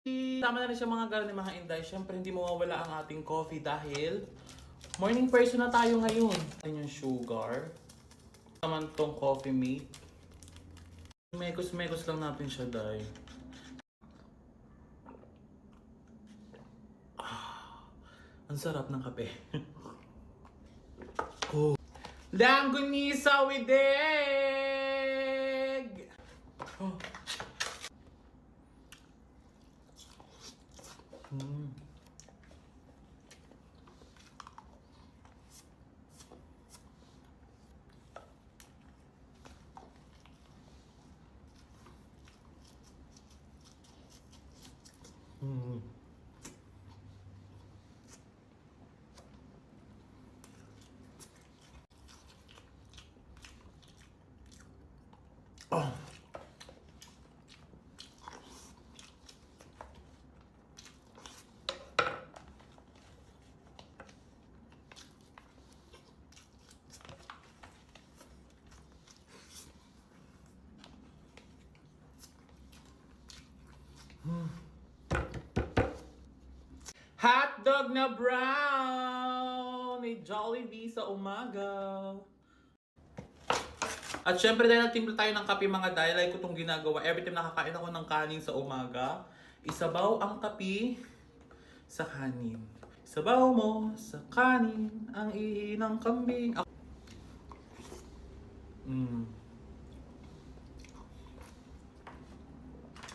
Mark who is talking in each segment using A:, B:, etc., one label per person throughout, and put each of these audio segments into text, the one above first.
A: Tama na rin siya mga gano'n mga Inday. Siyempre hindi mawawala ang ating coffee dahil morning person na tayo ngayon. Ito yung sugar. Naman tong coffee mate. Mekos-mekos lang natin siya, Day. Ang sarap ng kape. Oh. Langgunisa with egg! Oh. Mm. Mm. Oh. Hotdog na brown! May Jollibee sa umaga. At syempre dahil nagtimpla tayo ng kape mga day, like ko itong ginagawa. Every time nakakain ako ng kanin sa umaga, isabaw ang kape sa kanin. Isabaw mo sa kanin ang ihi ng kambing.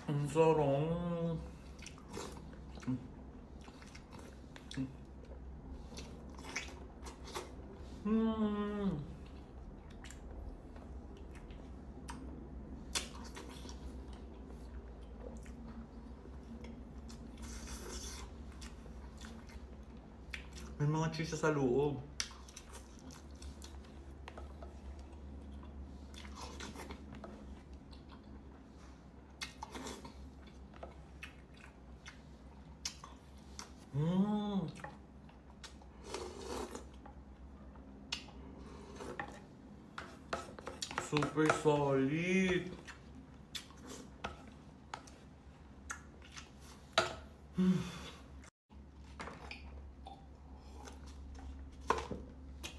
A: Ang sarong. May mga cheese sa loob. Super solid.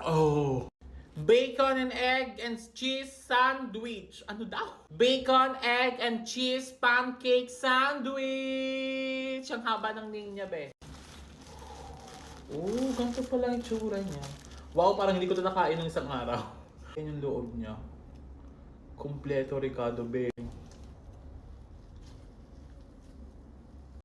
A: Oh. Bacon and egg and cheese sandwich. Ano daw? Bacon, egg, and cheese pancake sandwich. Ang haba ng name niya, be. Oh, ganito pala yung tsura niya. Wow, parang hindi ko ito nakain ng isang araw. Yan yung loob niya. Kompleto, Ricardo, be.